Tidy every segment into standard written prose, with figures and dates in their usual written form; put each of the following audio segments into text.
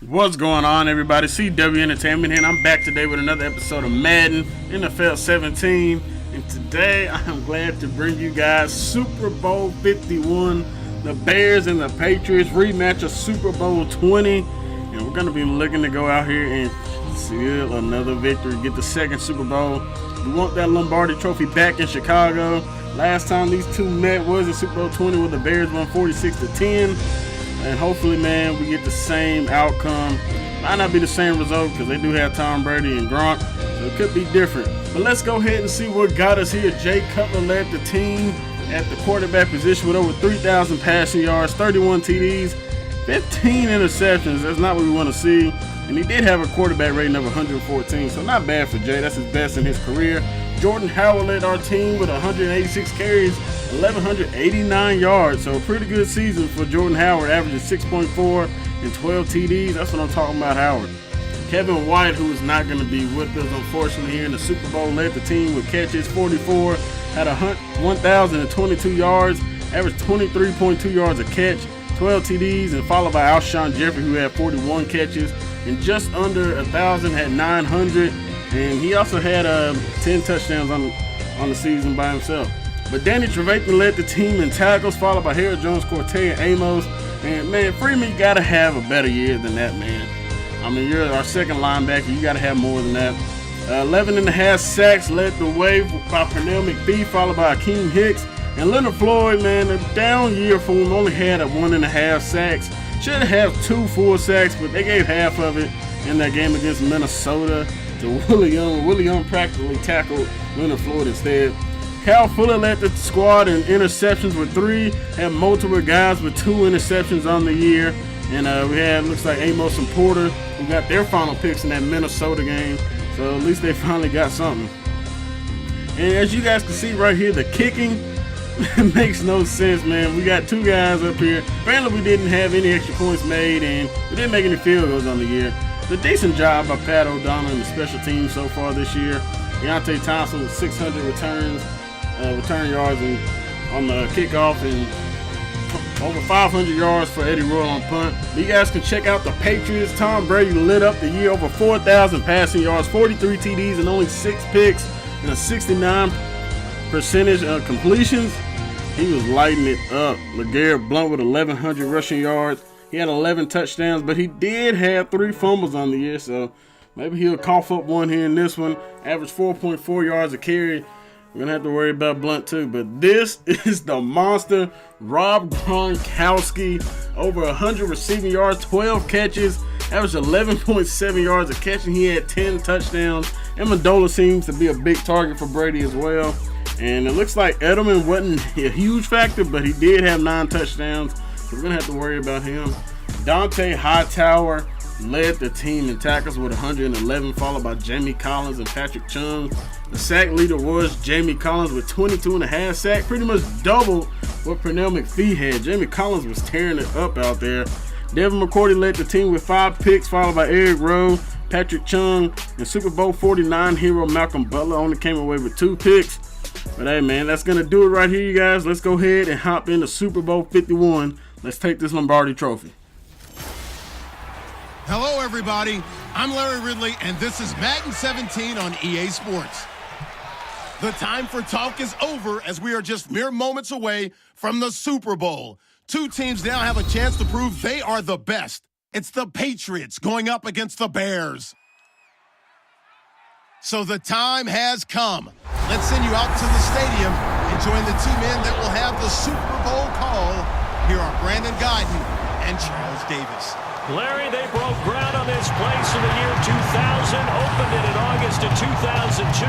What's going on, everybody? CW Entertainment here, and I'm back today with another episode of Madden NFL 17. And today, I'm glad to bring you guys Super Bowl 51, the Bears and the Patriots rematch of Super Bowl 20. And we're going to be looking to go out here and seal another victory, get the second Super Bowl. We want that Lombardi Trophy back in Chicago. Last time these two met was in Super Bowl 20 where the Bears won 46-10. And hopefully, man, we get the same outcome. Might not be the same result because they do have Tom Brady and Gronk, so it could be different. But let's go ahead and see what got us here. Jay Cutler led the team at the quarterback position with over 3,000 passing yards, 31 TDs, 15 interceptions. That's not what we want to see. And he did have a quarterback rating of 114, so not bad for Jay. That's his best in his career. Jordan Howard led our team with 186 carries, 1,189 yards. So a pretty good season for Jordan Howard, averaging 6.4 and 12 TDs. That's what I'm talking about, Howard. Kevin White, who is not going to be with us, unfortunately, here in the Super Bowl, led the team with catches, 44, had 1,022 yards, averaged 23.2 yards a catch, 12 TDs, and followed by Alshon Jeffrey, who had 41 catches, and just under 1,000, had 900. And he also had 10 touchdowns on the season by himself. But Danny Trevathan led the team in tackles, followed by Harold Jones, Cortez, and Amos. And, man, Freeman, you got to have a better year than that, man. I mean, you're our second linebacker. You got to have more than that. 11.5 sacks led the way by Pernell McPhee, followed by Akeem Hicks. And Leonard Floyd, man, a down year for him, only had 1.5 sacks. Should have 2 full sacks, but they gave half of it in that game against Minnesota to Willie Young. Willie Young practically tackled Leonard Floyd instead. Cal Fuller led the squad in interceptions with 3, had multiple guys with 2 interceptions on the year. And we had, looks like Amos and Porter, who got their final picks in that Minnesota game. So at least they finally got something. And as you guys can see right here, the kicking makes no sense, man. We got 2 guys up here. Apparently we didn't have any extra points made, and we didn't make any field goals on the year. It's a decent job by Pat O'Donnell and the special teams so far this year. Deontay Thompson with 600 return yards on the kickoff, and over 500 yards for Eddie Royal on punt. You guys can check out the Patriots. Tom Brady lit up the year, over 4,000 passing yards, 43 TDs, and only 6 picks, and a 69% of completions. He was lighting it up. LeGarrette Blount with 1,100 rushing yards. He had 11 touchdowns, but he did have 3 fumbles on the year, so maybe he'll cough up one here in this one. Average 4.4 yards a carry. We're going to have to worry about Blunt too, but this is the monster, Rob Gronkowski. Over 100 receiving yards, 12 catches, averaged 11.7 yards a catch, and he had 10 touchdowns. Amendola seems to be a big target for Brady as well. And it looks like Edelman wasn't a huge factor, but he did have 9 touchdowns. So we're going to have to worry about him. Dante Hightower led the team in tackles with 111, followed by Jamie Collins and Patrick Chung. The sack leader was Jamie Collins with 22.5 sacks, pretty much double what Pernell McPhee had. Jamie Collins was tearing it up out there. Devin McCourty led the team with 5 picks, followed by Eric Rowe, Patrick Chung, and Super Bowl 49 hero Malcolm Butler only came away with 2 picks. But hey, man, that's going to do it right here, you guys. Let's go ahead and hop into Super Bowl 51. Let's take this Lombardi Trophy. Hello, everybody. I'm Larry Ridley, and this is Madden 17 on EA Sports. The time for talk is over as we are just mere moments away from the Super Bowl. 2 teams now have a chance to prove they are the best. It's the Patriots going up against the Bears. So the time has come. Let's send you out to the stadium and join the 2 men that will have the Super Bowl call. Here are Brandon Guyton and Charles Davis. Larry, they broke ground on this place in the year 2000, opened it in August of 2002,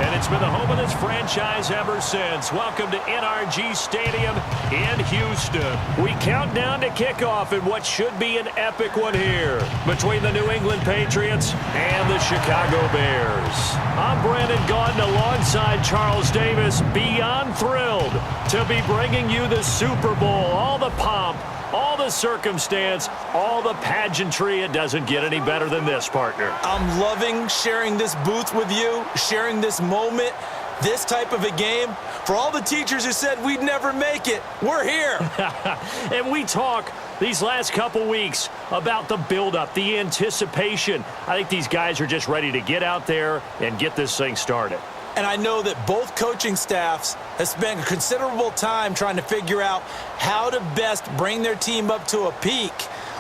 and it's been the home of this franchise ever since. Welcome to NRG Stadium in Houston. We count down to kickoff in what should be an epic one here between the New England Patriots and the Chicago Bears. I'm Brandon Gaughton alongside Charles Davis, beyond thrilled to be bringing you the Super Bowl, all the pomp, all the circumstance, all the pageantry. It doesn't get any better than this, partner. I'm loving sharing this booth with you, sharing this moment, this type of a game. For all the teachers who said we'd never make it, we're here. And we talk these last couple weeks about the buildup, the anticipation. I think these guys are just ready to get out there and get this thing started. And I know that both coaching staffs have spent considerable time trying to figure out how to best bring their team up to a peak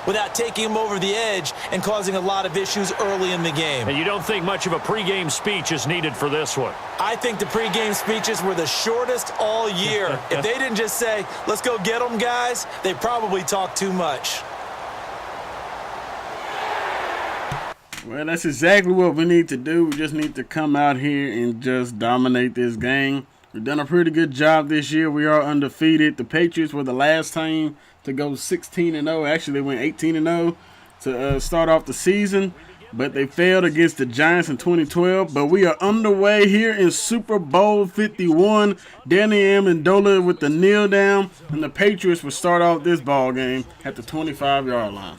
without taking them over the edge and causing a lot of issues early in the game. And you don't think much of a pregame speech is needed for this one? I think the pregame speeches were the shortest all year. If they didn't just say, let's go get them, guys, they probably talked too much. Well, that's exactly what we need to do. We just need to come out here and just dominate this game. We've done a pretty good job this year. We are undefeated. The Patriots were the last team to go 16-0. Actually, they went 18-0 to start off the season, but they failed against the Giants in 2012. But we are underway here in Super Bowl 51. Danny Amendola with the kneel down, and the Patriots will start off this ball game at the 25-yard line.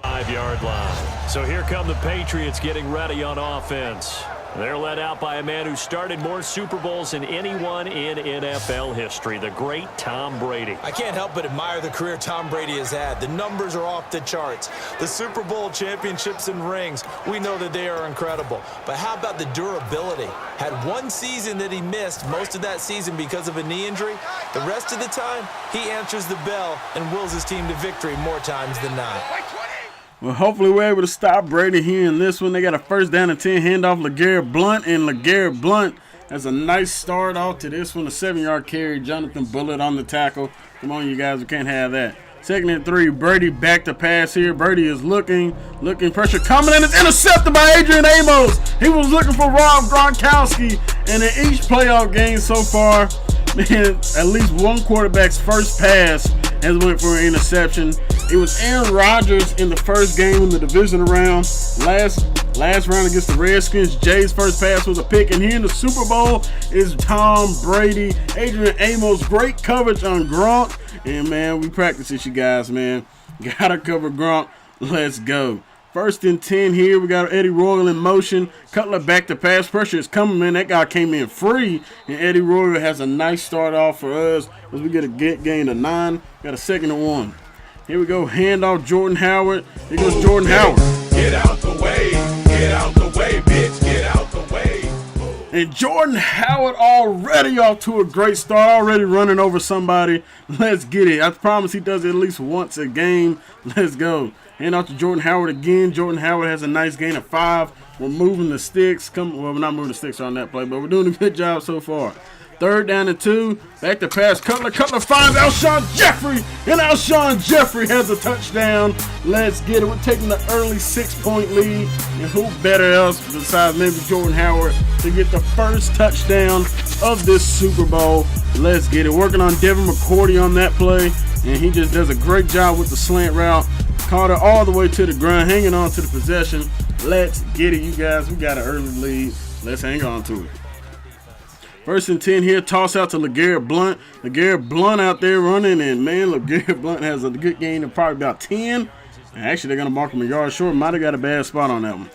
5-yard line. So here come the Patriots getting ready on offense. They're led out by a man who started more Super Bowls than anyone in NFL history, the great Tom Brady. I can't help but admire the career Tom Brady has had. The numbers are off the charts. The Super Bowl championships and rings, we know that they are incredible. But how about the durability? Had one season that he missed, most of that season because of a knee injury. The rest of the time, he answers the bell and wills his team to victory more times than not. Well, hopefully we're able to stop Brady here in this one. They got a 1st down and 10 handoff LeGarrette Blount, and LeGarrette Blount has a nice start off to this one. A 7-yard carry. Jonathan Bullitt on the tackle. Come on, you guys, we can't have that. 2nd and 3. Brady back to pass here. Brady is looking, pressure coming, and it's intercepted by Adrian Amos. He was looking for Rob Gronkowski, and in each playoff game so far, man, at least one quarterback's first pass has went for an interception. It was Aaron Rodgers in the first game in the division round. Last round against the Redskins, Jay's first pass was a pick. And here in the Super Bowl is Tom Brady. Adrian Amos, great coverage on Gronk. And, man, we practice this, you guys, man. Gotta cover Gronk. Let's go. 1st and 10 here. We got Eddie Royal in motion. Cutler back to pass. Pressure is coming, man. That guy came in free. And Eddie Royal has a nice start off for us as we get a gain of 9. Got a 2nd and 1. Here we go. Handoff Jordan Howard. Here goes Jordan Howard. Get out the way. Get out the way, bitch. Get out the way. And Jordan Howard already off to a great start. Already running over somebody. Let's get it. I promise he does it at least once a game. Let's go. Hand off to Jordan Howard again. Jordan Howard has a nice gain of 5. We're moving the sticks. Well, we're not moving the sticks on that play, but we're doing a good job so far. 3rd down and 2. Back to pass. Cutler finds Alshon Jeffrey. And Alshon Jeffrey has a touchdown. Let's get it. We're taking the early 6-point lead. And who better else besides maybe Jordan Howard to get the first touchdown of this Super Bowl. Let's get it. Working on Devin McCourty on that play. And he just does a great job with the slant route. Caught it all the way to the ground. Hanging on to the possession. Let's get it, you guys. We got an early lead. Let's hang on to it. 1st and 10 here. Toss out to LeGarrette Blount. LeGarrette Blount out there running, and man, LeGarrette Blount has a good gain of probably about 10. And actually, they're going to mark him a yard short. Might have got a bad spot on that one.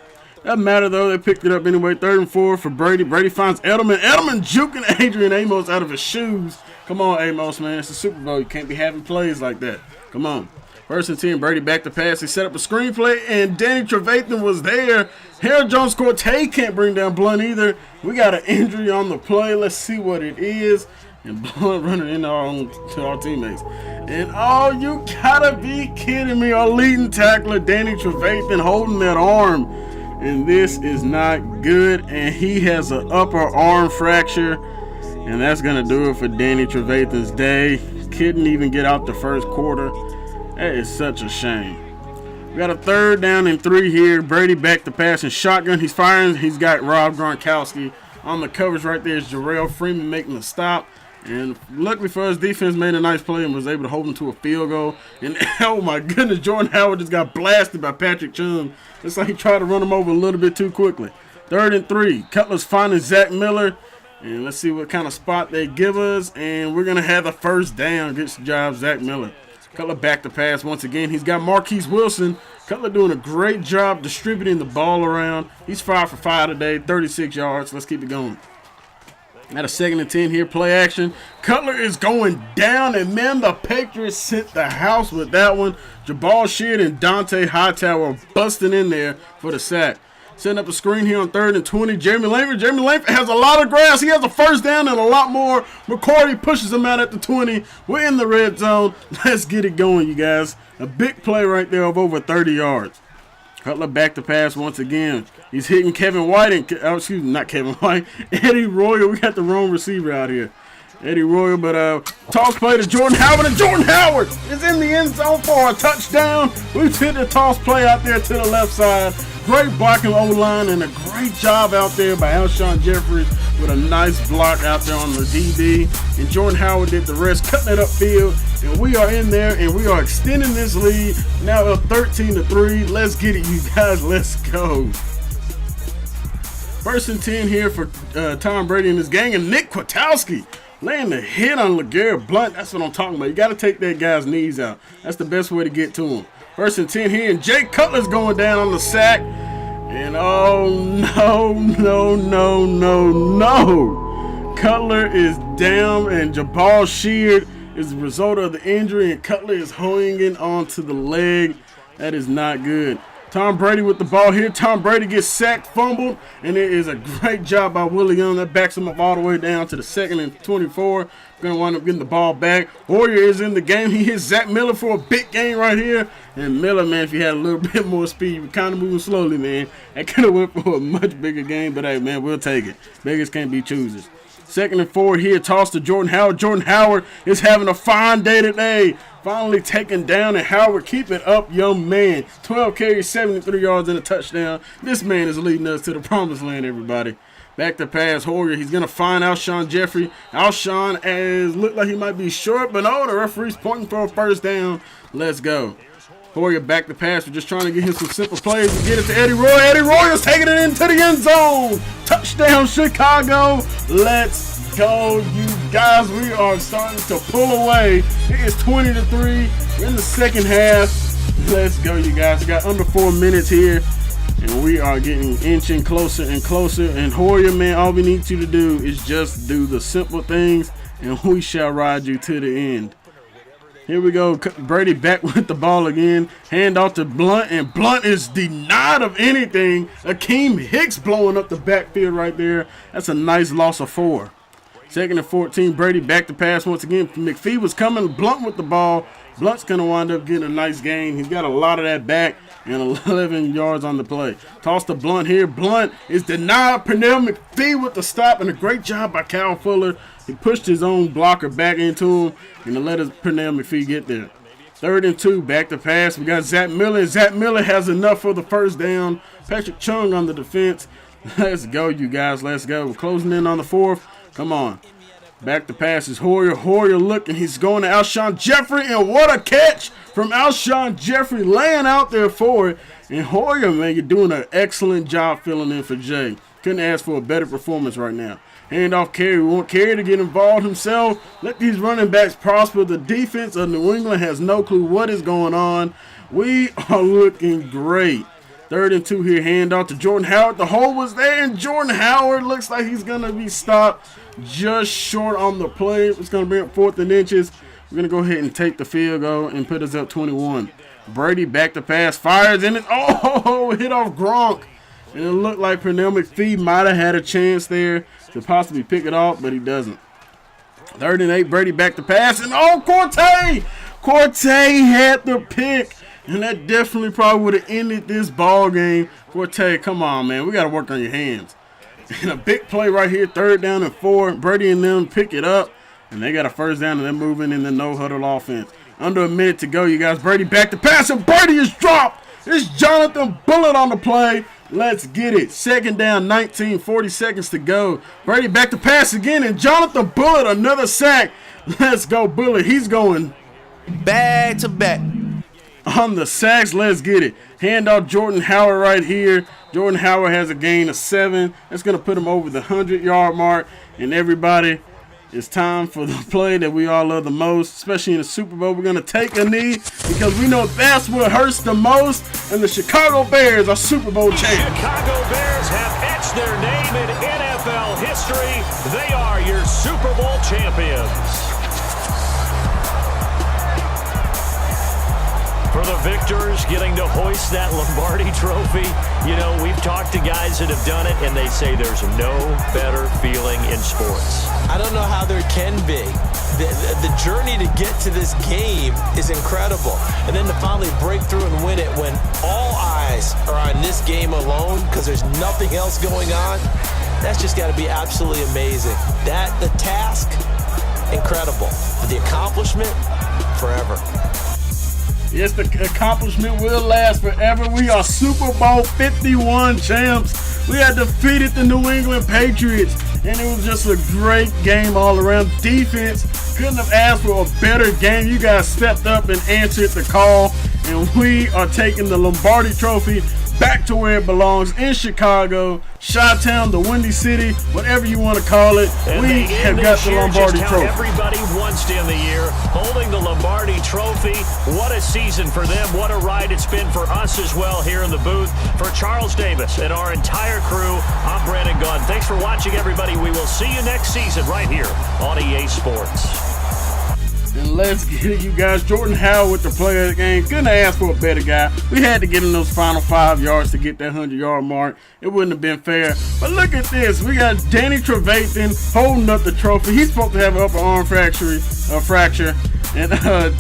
Doesn't matter, though. They picked it up anyway. 3rd and 4 for Brady. Brady finds Edelman. Edelman juking Adrian Amos out of his shoes. Come on, Amos, man. It's the Super Bowl. You can't be having plays like that. Come on. 1st and 10, Brady back to pass. He set up a screenplay, and Danny Trevathan was there. Harold Jones-Cortez can't bring down Blount either. We got an injury on the play. Let's see what it is. And Blount running into our teammates. And oh, you gotta be kidding me. Our leading tackler, Danny Trevathan, holding that arm. And this is not good. And he has an upper arm fracture. And that's going to do it for Danny Trevathan's day. Couldn't even get out the first quarter. That is such a shame. We got a 3rd down and 3 here. Brady back to pass and shotgun. He's firing. He's got Rob Gronkowski on the coverage right there. Is Jarrell Freeman making the stop. And luckily for us, defense made a nice play and was able to hold him to a field goal. And oh my goodness, Jordan Howard just got blasted by Patrick Chung. It's like he tried to run him over a little bit too quickly. 3rd and 3. Cutler's finding Zach Miller. And let's see what kind of spot they give us. And we're going to have a 1st down. Good job, Zach Miller. Cutler back to pass once again. He's got Marquise Wilson. Cutler doing a great job distributing the ball around. He's 5 for 5 today, 36 yards. Let's keep it going. At a 2nd and 10 here, play action. Cutler is going down, and man, the Patriots sent the house with that one. Jabal Sheard and Dante Hightower busting in there for the sack. Setting up a screen here on 3rd and 20. Jeremy Langford has a lot of grass. He has a first down and a lot more. McCourty pushes him out at the 20. We're in the red zone. Let's get it going, you guys. A big play right there of over 30 yards. Cutler back to pass once again. He's hitting Kevin White and not Kevin White. Eddie Royal. We got the wrong receiver out here. Eddie Royal, but toss play to Jordan Howard, and Jordan Howard is in the end zone for a touchdown. We've hit the toss play out there to the left side. Great blocking O-line and a great job out there by Alshon Jeffrey with a nice block out there on the DB. And Jordan Howard did the rest, cutting it upfield. And we are in there, and we are extending this lead. Now up 13-3. Let's get it, you guys. Let's go. 1st and 10 here for Tom Brady and his gang. And Nick Kwiatkowski laying the hit on LeGarrette Blount. That's what I'm talking about. You got to take that guy's knees out. That's the best way to get to him. 1st and 10 here, and Jay Cutler's going down on the sack. And oh, no. Cutler is down, and Jabal Sheard is the result of the injury, and Cutler is hanging onto the leg. That is not good. Tom Brady with the ball here. Tom Brady gets sacked, fumbled, and it is a great job by Willie Young. That backs him up all the way down to the 2nd and 24. Going to wind up getting the ball back. Hoyer is in the game. He hits Zach Miller for a big gain right here. And Miller, man, if he had a little bit more speed, he kind of moving slowly, man. That could have went for a much bigger game, but hey, man, we'll take it. Beggars can't be choosers. 2nd and 4 here, toss to Jordan Howard. Jordan Howard is having a fine day today. Finally taken down, and Howard, keep it up, young man. 12 carries, 73 yards, and a touchdown. This man is leading us to the promised land, everybody. Back to pass, Hoyer. He's going to find Alshon Jeffrey. Alshon looked like he might be short, but no, the referee's pointing for a first down. Let's go. Hoyer back to pass. We're just trying to get him some simple plays and get it to Eddie Roy. Eddie Roy's taking it into the end zone. Touchdown, Chicago. Let's go, you guys. We are starting to pull away. It is 20-3. We're in the second half. Let's go, you guys. We got under 4 minutes here, and we are getting inching closer and closer. And Hoyer, man, all we need you to do is just do the simple things, and we shall ride you to the end. Here we go. Brady back with the ball again. Hand off to Blount, and Blount is denied of anything. Akeem Hicks blowing up the backfield right there. That's a nice loss of 4. 2nd and 14. Brady back to pass once again. McPhee was coming. Blount with the ball. Blunt's going to wind up getting a nice gain. He's got a lot of that back and 11 yards on the play. Toss to Blount here. Blount is denied. Pernell McPhee with the stop, and a great job by Kyle Fuller. He pushed his own blocker back into him and let Pernell McPhee get there. 3rd and 2, back to pass. We got Zach Miller. Zach Miller has enough for the first down. Patrick Chung on the defense. Let's go, you guys. Let's go. We're closing in on the 4th. Come on. Back to pass is Hoyer. Hoyer looking. He's going to Alshon Jeffrey, and what a catch from Alshon Jeffrey, laying out there for it. And Hoyer, man, you're doing an excellent job filling in for Jay. Couldn't ask for a better performance right now. Hand off Carey. We want Carey to get involved himself. Let these running backs prosper. The defense of New England has no clue what is going on. We are looking great. 3rd and 2 here. Hand off to Jordan Howard. The hole was there, and Jordan Howard looks like he's going to be stopped just short on the play. It's going to be up 4th and inches. We're going to go ahead and take the field goal and put us up 21. Brady back to pass. Fires in it. Oh, hit off Gronk. And it looked like Pernell McPhee might have had a chance there to possibly pick it off, but he doesn't. 3rd and 8, Brady back to pass. And Corte had the pick. And that definitely probably would have ended this ball game. Corte, come on, man. We got to work on your hands. And a big play right here, 3rd down and 4. Brady and them pick it up. And they got a first down, and they're moving in the no-huddle offense. Under a minute to go, you guys. Brady back to pass, and Brady is dropped. It's Jonathan Bullitt on the play. Let's get it. 2nd down, 19, 40 seconds to go. Brady back to pass again, and Jonathan Bullitt, another sack. Let's go, Bullitt. He's going back to back on the sacks. Let's get it. Hand off Jordan Howard right here. Jordan Howard has a gain of 7. That's going to put him over the 100-yard mark. And everybody, It's time for the play that we all love the most, especially in the Super Bowl. We're going to take a knee because we know that's what hurts the most, and the Chicago Bears are Super Bowl champions. Chicago Bears have etched their name in NFL history. They are your Super Bowl champions. For the victors getting to hoist that Lombardi Trophy, you know, we've talked to guys that have done it, and they say there's no better feeling in sports. I don't know how there can be. The journey to get to this game is incredible. And then to finally break through and win it when all eyes are on this game alone because there's nothing else going on, that's just got to be absolutely amazing. The task, incredible. But the accomplishment, forever. Yes, the accomplishment will last forever. We are Super Bowl 51 champs. We had defeated the New England Patriots, and it was just a great game all around. Defense couldn't have asked for a better game. You guys stepped up and answered the call, and we are taking the Lombardi Trophy back to where it belongs in Chicago, Chi-Town, the Windy City, whatever you want to call it. And we have got the Lombardi Trophy. Everybody wants to end the year holding the Lombardi Trophy. What a season for them. What a ride it's been for us as well here in the booth. For Charles Davis and our entire crew, I'm Brandon Gunn. Thanks for watching, everybody. We will see you next season right here on EA Sports. And let's get it, you guys. Jordan Howard with the player of the game. Couldn't ask for a better guy. We had to get in those final 5 yards to get that 100-yard mark. It wouldn't have been fair. But look at this. We got Danny Trevathan holding up the trophy. He's supposed to have an upper arm fracture. And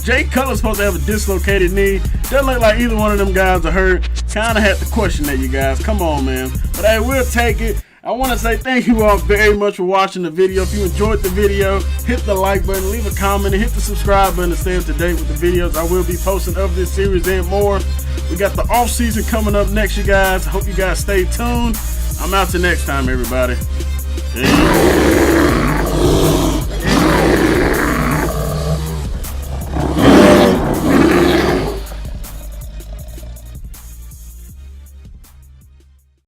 Jay Cutler's supposed to have a dislocated knee. Doesn't look like either one of them guys are hurt. Kind of had to question that, you guys. Come on, man. But hey, we'll take it. I want to say thank you all very much for watching the video. If you enjoyed the video, hit the like button, leave a comment, and hit the subscribe button to stay up to date with the videos I will be posting of this series and more. We got the off season coming up next, you guys. I hope you guys stay tuned. I'm out till next time, everybody. Peace.